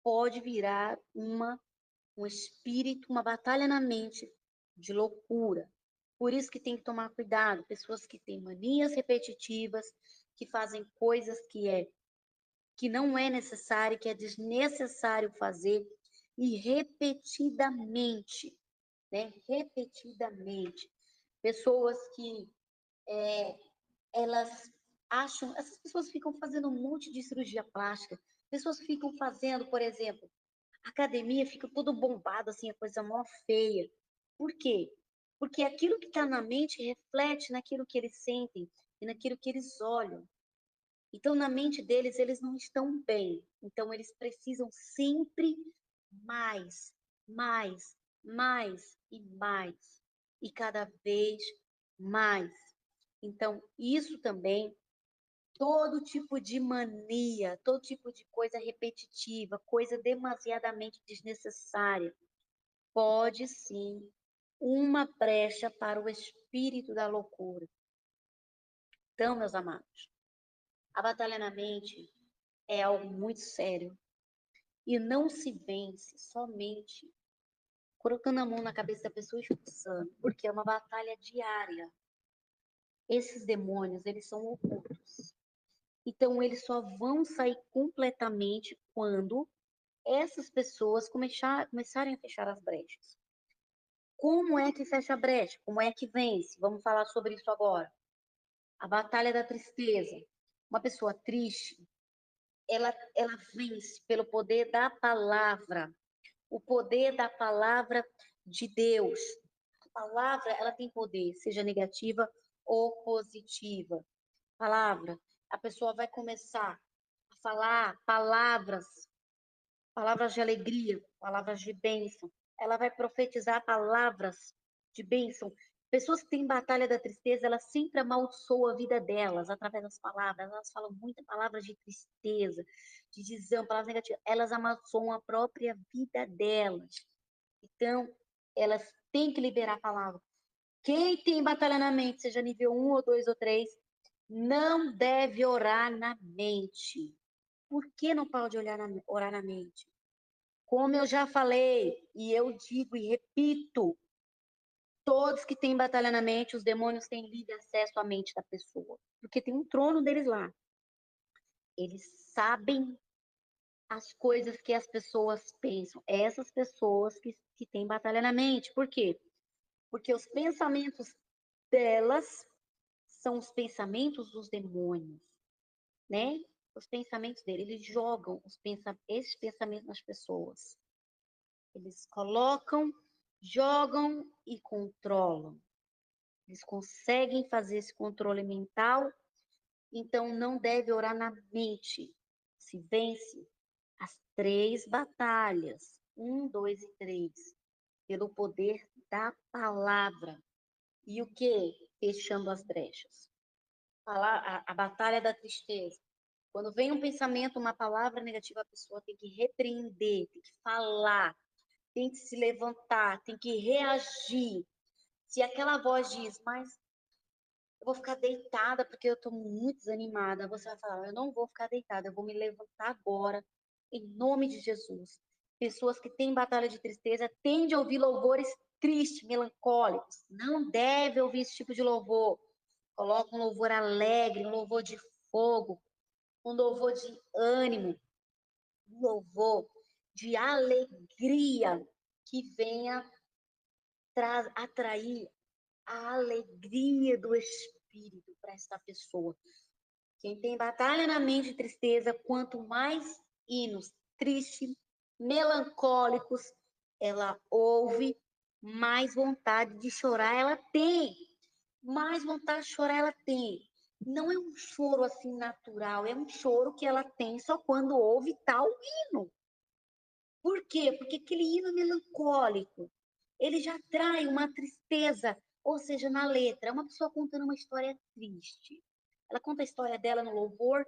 pode virar um espírito, uma batalha na mente de loucura. Por isso que tem que tomar cuidado, pessoas que têm manias repetitivas, que fazem coisas que não é necessário, que é desnecessário fazer e repetidamente, né? Repetidamente. Pessoas que elas acham, essas pessoas ficam fazendo um monte de cirurgia plástica, pessoas ficam fazendo, por exemplo, academia fica todo bombado, assim, a coisa mó feia. Por quê? Porque aquilo que está na mente reflete naquilo que eles sentem e naquilo que eles olham. Então, na mente deles, eles não estão bem. Então, eles precisam sempre mais, mais, mais e mais. E cada vez mais. Então, isso também, todo tipo de mania, todo tipo de coisa repetitiva, coisa demasiadamente desnecessária, pode sim uma brecha para o espírito da loucura. Então, meus amados, a batalha na mente é algo muito sério e não se vence somente colocando a mão na cabeça da pessoa e expulsando, porque é uma batalha diária. Esses demônios, eles são ocultos. Então, eles só vão sair completamente quando essas pessoas começarem a fechar as brechas. Como é que fecha a brecha? Como é que vence? Vamos falar sobre isso agora. A batalha da tristeza. Uma pessoa triste, ela vence pelo poder da palavra, o poder da palavra de Deus. A palavra, ela tem poder, seja negativa ou positiva. Palavra, a pessoa vai começar a falar palavras de alegria, palavras de bênção. Ela vai profetizar palavras de bênção. Pessoas que têm batalha da tristeza, elas sempre amaldiçoam a vida delas através das palavras. Elas falam muitas palavras de tristeza, de desânimo, palavras negativas. Elas amaldiçoam a própria vida delas. Então, elas têm que liberar a palavra. Quem tem batalha na mente, seja nível 1 ou 2 ou 3, não deve orar na mente. Por que não pode orar na mente? Como eu já falei, e eu digo e repito, todos que têm batalha na mente, os demônios têm livre acesso à mente da pessoa, porque tem um trono deles lá. Eles sabem as coisas que as pessoas pensam. Essas pessoas que têm batalha na mente. Por quê? Porque os pensamentos delas são os pensamentos dos demônios, né? Os pensamentos dele, eles jogam esses pensamentos nas pessoas. Eles colocam, jogam e controlam. Eles conseguem fazer esse controle mental, então não deve orar na mente. Se vence as 3 batalhas, 1, 2 e 3, pelo poder da palavra. E o que? Fechando as brechas. A batalha da tristeza. Quando vem um pensamento, uma palavra negativa, a pessoa tem que repreender, tem que falar, tem que se levantar, tem que reagir. Se aquela voz diz, mas eu vou ficar deitada porque eu estou muito desanimada, você vai falar, eu não vou ficar deitada, eu vou me levantar agora, em nome de Jesus. Pessoas que têm batalha de tristeza tendem a ouvir louvores tristes, melancólicos. Não deve ouvir esse tipo de louvor. Coloca um louvor alegre, um louvor de fogo, um louvor de ânimo, um louvor de alegria que venha atrair a alegria do Espírito para esta pessoa. Quem tem batalha na mente e tristeza, quanto mais hinos tristes, melancólicos ela ouve, mais vontade de chorar ela tem. Mais vontade de chorar ela tem. Não é um choro assim natural, é um choro que ela tem só quando ouve tal hino. Por quê? Porque aquele hino melancólico, ele já traz uma tristeza, ou seja, na letra, é uma pessoa contando uma história triste. Ela conta a história dela no louvor,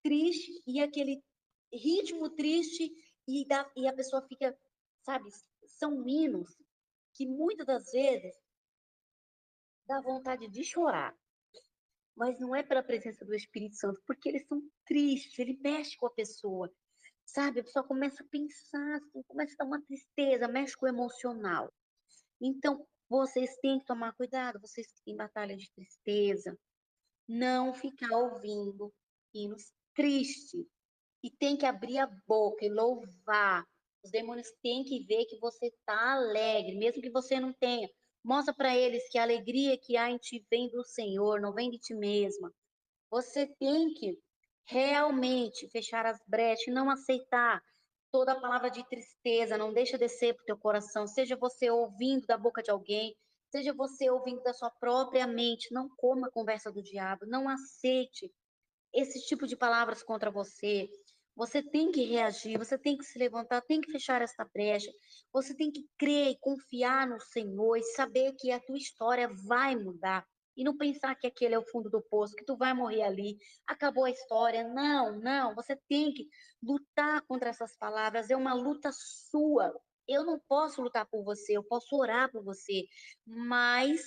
triste, e aquele ritmo triste, e a pessoa fica, sabe, são hinos que muitas das vezes dá vontade de chorar. Mas não é pela presença do Espírito Santo, porque eles são tristes, ele mexe com a pessoa, sabe? A pessoa começa a pensar, assim, começa a dar uma tristeza, mexe com o emocional. Então, vocês têm que tomar cuidado, vocês que têm batalha de tristeza, não ficar ouvindo hinos tristes. E tem que abrir a boca e louvar. Os demônios têm que ver que você está alegre, mesmo que você não tenha. Mostra para eles que a alegria que há em ti vem do Senhor, não vem de ti mesma. Você tem que realmente fechar as brechas e não aceitar toda a palavra de tristeza, não deixa descer para o teu coração, seja você ouvindo da boca de alguém, seja você ouvindo da sua própria mente, não coma a conversa do diabo, não aceite esse tipo de palavras contra você. Você tem que reagir, você tem que se levantar, tem que fechar esta brecha. Você tem que crer e confiar no Senhor e saber que a tua história vai mudar. E não pensar que aquele é o fundo do poço, que tu vai morrer ali, acabou a história. Não, não, você tem que lutar contra essas palavras, é uma luta sua. Eu não posso lutar por você, eu posso orar por você, mas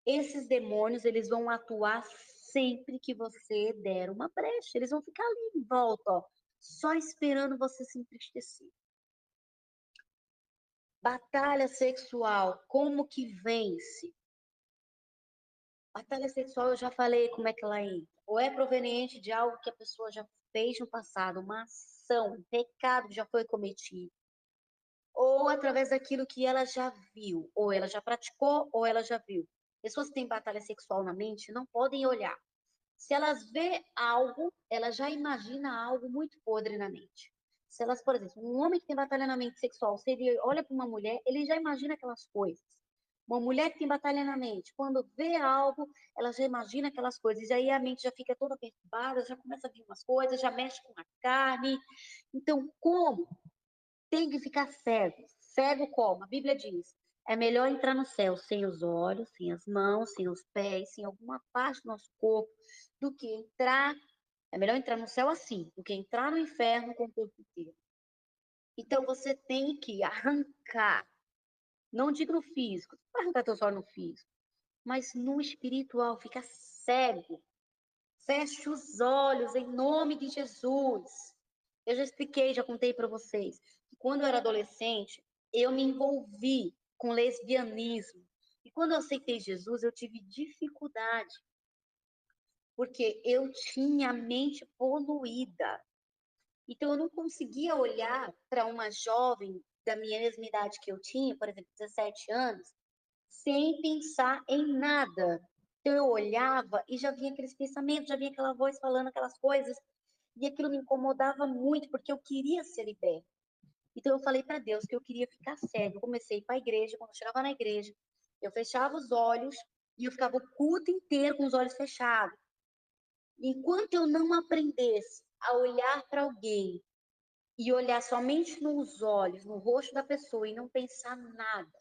esses demônios, eles vão atuar sempre que você der uma brecha. Eles vão ficar ali em volta, ó, só esperando você se entristecer. Batalha sexual, como que vence? Batalha sexual, eu já falei como é que ela entra. Ou é proveniente de algo que a pessoa já fez no passado, uma ação, um pecado que já foi cometido. Ou através daquilo que ela já viu, ou ela já praticou, ou ela já viu. Pessoas que têm batalha sexual na mente não podem olhar. Se elas vê algo, ela já imagina algo muito podre na mente. Se elas, por exemplo, um homem que tem batalha na mente sexual, se ele olha para uma mulher, ele já imagina aquelas coisas. Uma mulher que tem batalha na mente, quando vê algo, ela já imagina aquelas coisas. E aí a mente já fica toda perturbada, já começa a vir umas coisas, já mexe com a carne. Então, como? Tem que ficar cego. Cego como? A Bíblia diz: é melhor entrar no céu sem os olhos, sem as mãos, sem os pés, sem alguma parte do nosso corpo, do que entrar. É melhor entrar no céu assim, do que entrar no inferno com o corpo inteiro. Então você tem que arrancar, não digo no físico, não vai arrancar teu só no físico, mas no espiritual, fica cego. Feche os olhos em nome de Jesus. Eu já expliquei, já contei para vocês, que quando eu era adolescente, eu me envolvi com lesbianismo. E quando eu aceitei Jesus, eu tive dificuldade, porque eu tinha a mente poluída. Então, eu não conseguia olhar para uma jovem da minha mesma idade que eu tinha, por exemplo, 17 anos, sem pensar em nada. Então, eu olhava e já vinha aqueles pensamentos, já vinha aquela voz falando aquelas coisas, e aquilo me incomodava muito, porque eu queria ser liberta. Então, eu falei para Deus que eu queria ficar cega. Eu comecei a ir para a igreja, quando eu chegava na igreja, eu fechava os olhos e eu ficava o culto inteiro com os olhos fechados. Enquanto eu não aprendesse a olhar para alguém e olhar somente nos olhos, no rosto da pessoa e não pensar nada,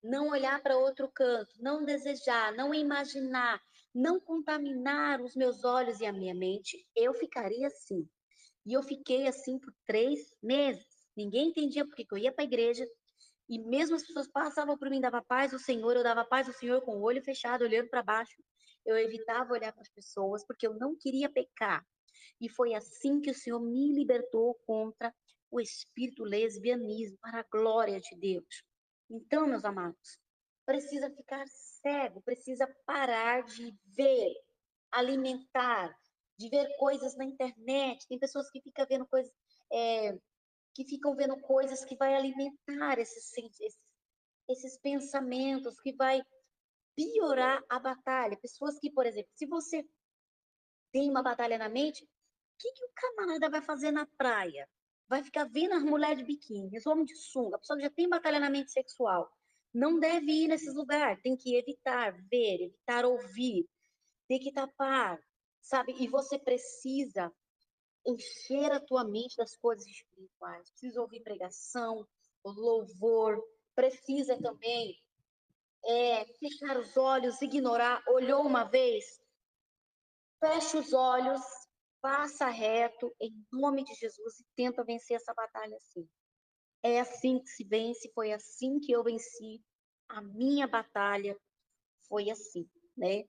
não olhar para outro canto, não desejar, não imaginar, não contaminar os meus olhos e a minha mente, eu ficaria assim. E eu fiquei assim por 3 meses. Ninguém entendia por que eu ia para a igreja. E mesmo as pessoas passavam por mim, dava paz ao Senhor, eu dava paz ao Senhor com o olho fechado, olhando para baixo. Eu evitava olhar para as pessoas, porque eu não queria pecar. E foi assim que o Senhor me libertou contra o espírito lesbianismo, para a glória de Deus. Então, meus amados, precisa ficar cego, precisa parar de ver, alimentar, de ver coisas na internet. Tem pessoas que ficam vendo coisas, que ficam vendo coisas que vai alimentar esses pensamentos, que vai piorar a batalha. Pessoas que, por exemplo, se você tem uma batalha na mente, o que o camarada vai fazer na praia? Vai ficar vendo as mulheres de biquíni, os homens de sunga, a pessoa que já tem batalha na mente sexual. Não deve ir nesses lugares, tem que evitar ver, evitar ouvir, tem que tapar, sabe? E você precisa encher a tua mente das coisas espirituais. Precisa ouvir pregação, louvor, precisa também fechar os olhos, ignorar. Olhou uma vez, fecha os olhos, passa reto, em nome de Jesus, e tenta vencer essa batalha assim. É assim que se vence, foi assim que eu venci. A minha batalha foi assim, né?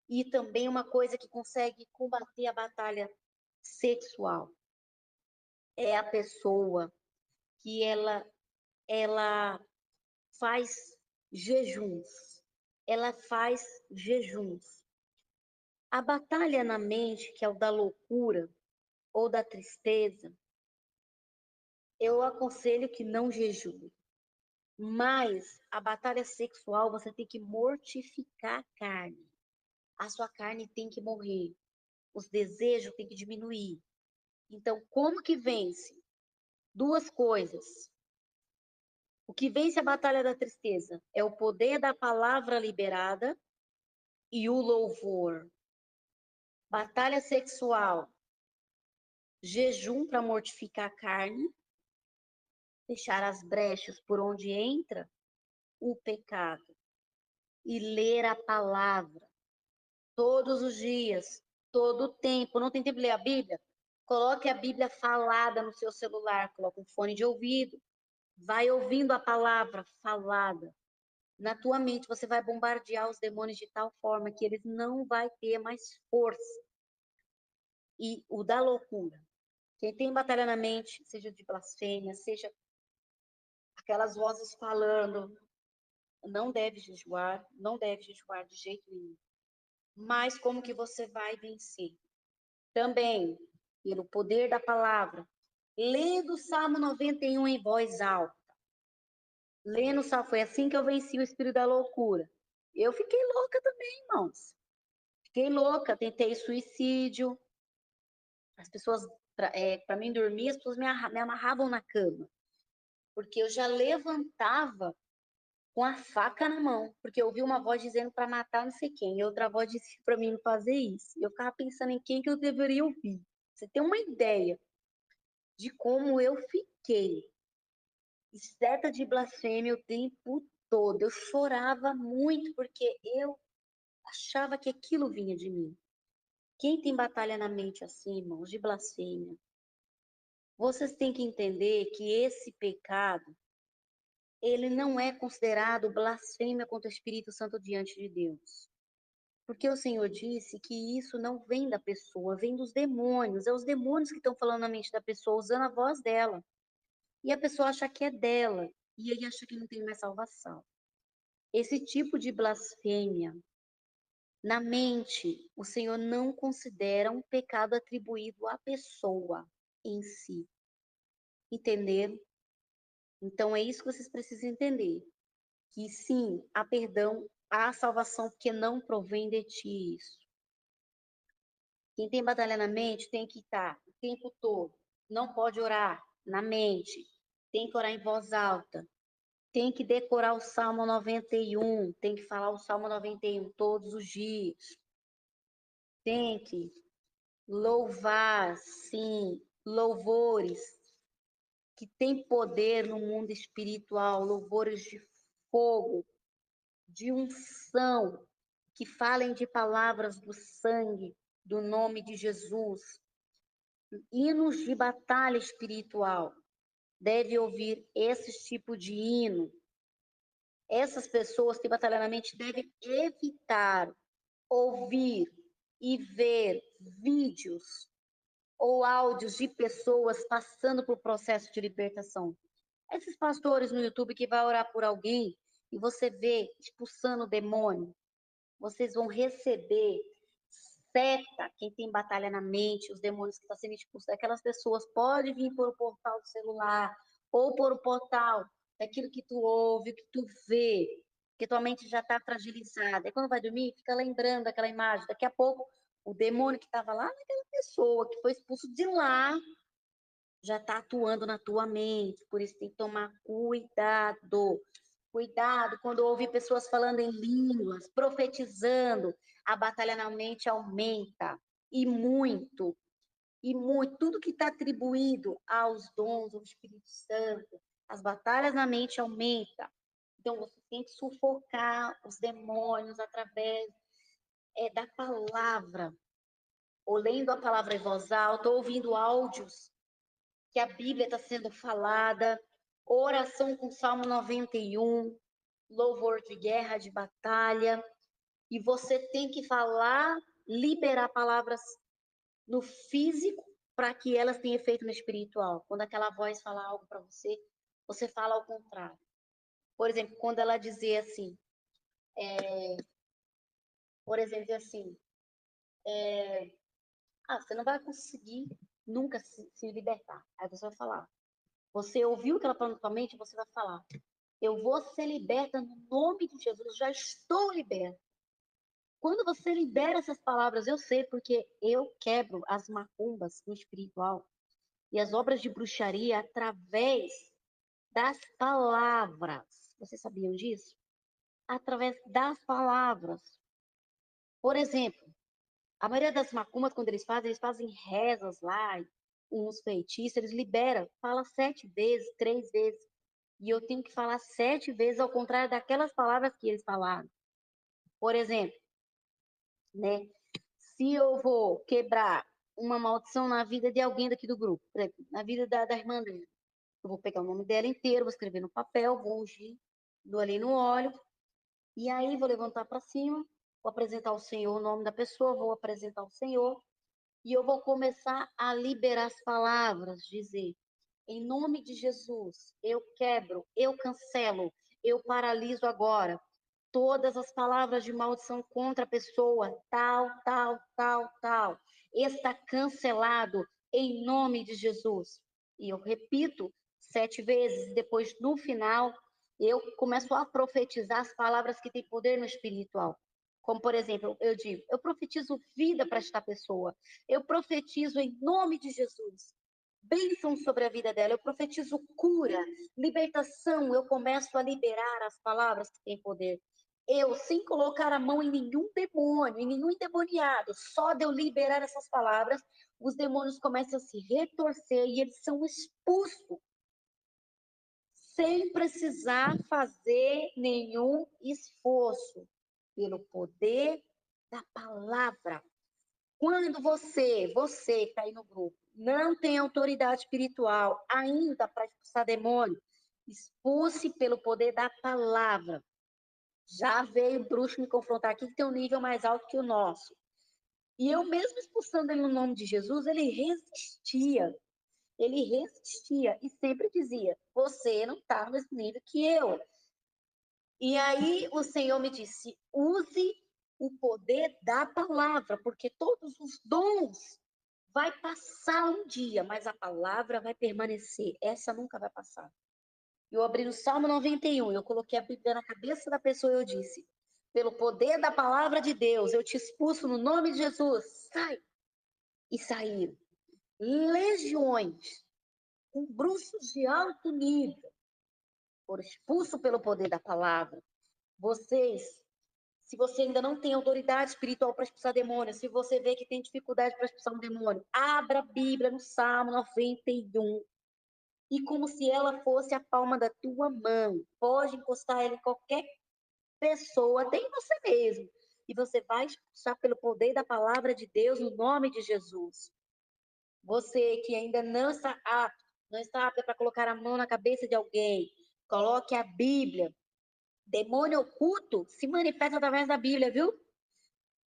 E também uma coisa que consegue combater a batalha sexual é a pessoa que ela faz jejuns. Ela faz jejuns. A batalha na mente, que é o da loucura ou da tristeza, eu aconselho que não jejue. Mas a batalha sexual, você tem que mortificar a carne. A sua carne tem que morrer. Os desejos têm que diminuir. Então, como que vence? Duas coisas. O que vence a batalha da tristeza é o poder da palavra liberada e o louvor. Batalha sexual, jejum para mortificar a carne, fechar as brechas por onde entra o pecado e ler a palavra todos os dias, todo o tempo. Não tem tempo de ler a Bíblia? Coloque a Bíblia falada no seu celular, coloque um fone de ouvido, vai ouvindo a palavra falada. Na tua mente, você vai bombardear os demônios de tal forma que eles não vai ter mais força. E o da loucura. Quem tem batalha na mente, seja de blasfêmia, seja aquelas vozes falando, não deve jejuar, não deve jejuar de jeito nenhum. Mas como que você vai vencer? Também, pelo poder da palavra, lendo o Salmo 91 em voz alta. Lendo o Salmo, foi assim que eu venci o espírito da loucura. Eu fiquei louca também, irmãos. Fiquei louca, tentei suicídio. As pessoas, para mim dormir, as pessoas me amarravam na cama. Porque eu já levantava com a faca na mão, porque eu ouvi uma voz dizendo para matar não sei quem, e outra voz disse para mim não fazer isso. Eu ficava pensando em quem que eu deveria ouvir. Você tem uma ideia de como eu fiquei seta de blasfêmia o tempo todo. Eu chorava muito porque eu achava que aquilo vinha de mim. Quem tem batalha na mente assim, irmãos, de blasfêmia, vocês têm que entender que esse pecado, ele não é considerado blasfêmia contra o Espírito Santo diante de Deus. Porque o Senhor disse que isso não vem da pessoa, vem dos demônios. É os demônios que estão falando na mente da pessoa, usando a voz dela. E a pessoa acha que é dela. E aí acha que não tem mais salvação. Esse tipo de blasfêmia na mente, o Senhor não considera um pecado atribuído à pessoa em si. Entenderam? Então é isso que vocês precisam entender. Que sim, há perdão, há salvação, porque não provém de ti isso. Quem tem batalha na mente tem que estar o tempo todo. Não pode orar na mente. Tem que orar em voz alta. Tem que decorar o Salmo 91. Tem que falar o Salmo 91 todos os dias. Tem que louvar, sim, louvores que têm poder no mundo espiritual, louvores de fogo, de unção, que falem de palavras do sangue, do nome de Jesus. Hinos de batalha espiritual. Deve ouvir esse tipo de hino. Essas pessoas que batalham na mente devem evitar ouvir e ver vídeos ou áudios de pessoas passando por processo de libertação. Esses pastores no YouTube que vai orar por alguém e você vê expulsando o demônio, vocês vão receber seta, quem tem batalha na mente, os demônios que estão sendo expulsos, aquelas pessoas podem vir por o portal do celular ou por o portal daquilo que tu ouve, que tu vê, que tua mente já está fragilizada. E quando vai dormir, fica lembrando daquela imagem. Daqui a pouco, o demônio que estava lá naquela pessoa, que foi expulso de lá, já está atuando na tua mente. Por isso tem que tomar cuidado. Cuidado quando ouvir pessoas falando em línguas, profetizando, a batalha na mente aumenta. E muito, e muito. Tudo que está atribuído aos dons do Espírito Santo, as batalhas na mente aumenta. Então você tem que sufocar os demônios através da palavra. ou lendo a palavra em voz alta, ou ouvindo áudios que a Bíblia está sendo falada, oração com Salmo 91, louvor de guerra, de batalha, e você tem que falar, liberar palavras no físico para que elas tenham efeito no espiritual. Quando aquela voz fala algo para você, você fala ao contrário. Por exemplo, quando ela dizer assim, por exemplo, assim, você não vai conseguir nunca se libertar. Aí você vai falar. Você ouviu o que ela falou na sua mente, você vai falar. Eu vou ser liberta no nome de Jesus, já estou liberta. Quando você libera essas palavras, eu sei, porque eu quebro as macumbas no espiritual e as obras de bruxaria através das palavras. Vocês sabiam disso? Através das palavras. Por exemplo, a maioria das macumbas, quando eles fazem rezas lá, uns feitiços, eles liberam, fala 7 vezes, 3 vezes. E eu tenho que falar 7 vezes ao contrário daquelas palavras que eles falaram. Por exemplo, né? Se eu vou quebrar uma maldição na vida de alguém daqui do grupo, por exemplo, na vida da irmã dele, eu vou pegar o nome dela inteiro, vou escrever no papel, vou ungir, dou ali no óleo, e aí vou levantar para cima, vou apresentar ao Senhor o nome da pessoa, vou apresentar ao Senhor, e eu vou começar a liberar as palavras, dizer, em nome de Jesus, eu quebro, eu cancelo, eu paraliso agora todas as palavras de maldição contra a pessoa, tal, tal, tal, tal. Está cancelado em nome de Jesus. E eu repito 7 vezes, depois no final, eu começo a profetizar as palavras que têm poder no espiritual. Como, por exemplo, eu digo, eu profetizo vida para esta pessoa. Eu profetizo em nome de Jesus. Bênção sobre a vida dela. Eu profetizo cura, libertação. Eu começo a liberar as palavras que têm poder. Eu, sem colocar a mão em nenhum demônio, em nenhum endemoniado, só de eu liberar essas palavras, os demônios começam a se retorcer e eles são expulsos, sem precisar fazer nenhum esforço, pelo poder da palavra. Quando você que está aí no grupo, não tem autoridade espiritual ainda para expulsar demônio, expulse pelo poder da palavra. Já veio o bruxo me confrontar aqui, que tem um nível mais alto que o nosso. E eu mesmo expulsando ele no nome de Jesus, ele resistia. Ele resistia e sempre dizia: você não está no mesmo nível que eu. E aí o Senhor me disse: use o poder da palavra, porque todos os dons vai passar um dia, mas a palavra vai permanecer. Essa nunca vai passar. Eu abri no Salmo 91, eu coloquei a Bíblia na cabeça da pessoa e eu disse: pelo poder da palavra de Deus, eu te expulso no nome de Jesus. Sai! E saíram. Legiões, com bruxos de alto nível, foram expulsos pelo poder da palavra. Vocês, se você ainda não tem autoridade espiritual para expulsar demônio, se você vê que tem dificuldade para expulsar um demônio, abra a Bíblia no Salmo 91. E como se ela fosse a palma da tua mão. Pode encostar ela em qualquer pessoa, até em você mesmo. E você vai expulsar pelo poder da palavra de Deus no nome de Jesus. Você que ainda não está apto para colocar a mão na cabeça de alguém, coloque a Bíblia. Demônio oculto se manifesta através da Bíblia, viu?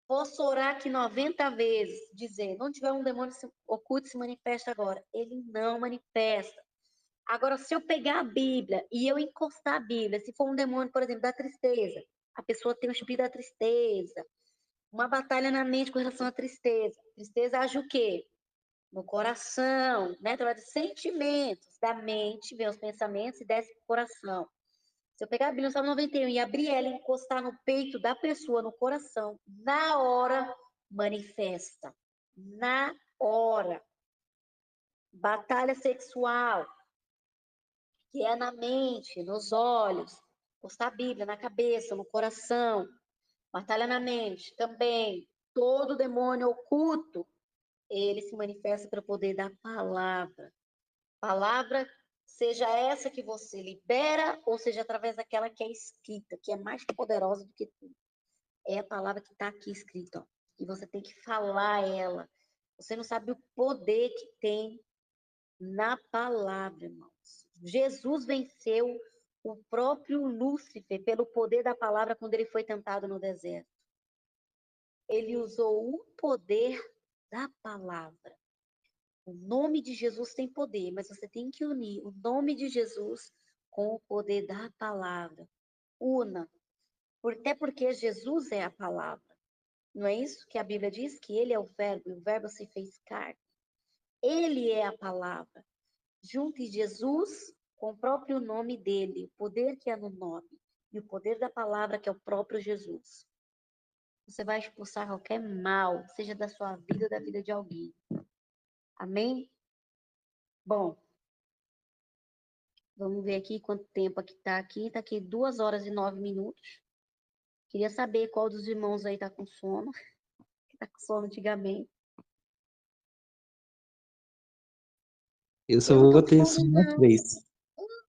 Posso orar aqui 90 vezes, dizer, não tiver um demônio oculto se manifesta agora. Ele não manifesta. Agora, se eu pegar a Bíblia e eu encostar a Bíblia, se for um demônio, por exemplo, da tristeza, a pessoa tem um espírito da tristeza, uma batalha na mente com relação à tristeza. Tristeza age o quê? No coração, né? Através de sentimentos da mente, vem os pensamentos e desce para o coração. Se eu pegar a Bíblia no Salmo 91 e abrir ela e encostar no peito da pessoa, no coração, na hora, manifesta. Na hora. Batalha sexual, que é na mente, nos olhos, encostar a Bíblia na cabeça, no coração, batalha na mente também. Todo demônio oculto, ele se manifesta pelo poder da palavra. Palavra, seja essa que você libera, ou seja através daquela que é escrita, que é mais poderosa do que tudo. É a palavra que está aqui escrita, ó. E você tem que falar ela. Você não sabe o poder que tem na palavra, irmãos. Jesus venceu o próprio Lúcifer pelo poder da palavra quando ele foi tentado no deserto. Ele usou o poder da palavra. O nome de Jesus tem poder, mas você tem que unir o nome de Jesus com o poder da palavra. Una. Até porque Jesus é a palavra. Não é isso que a Bíblia diz? Que ele é o verbo, e o verbo se fez carne. Ele é a palavra. Junte Jesus com o próprio nome dele, o poder que há no nome, e o poder da palavra que é o próprio Jesus. Você vai expulsar qualquer mal, seja da sua vida ou da vida de alguém. Amém? Bom, vamos ver aqui quanto tempo aqui está aqui. Está aqui 2 horas e 9 minutos. Queria saber qual dos irmãos aí está com sono. Que está com sono antigamente. Eu só Eu não vou tô com ter sono, isso uma não. vez.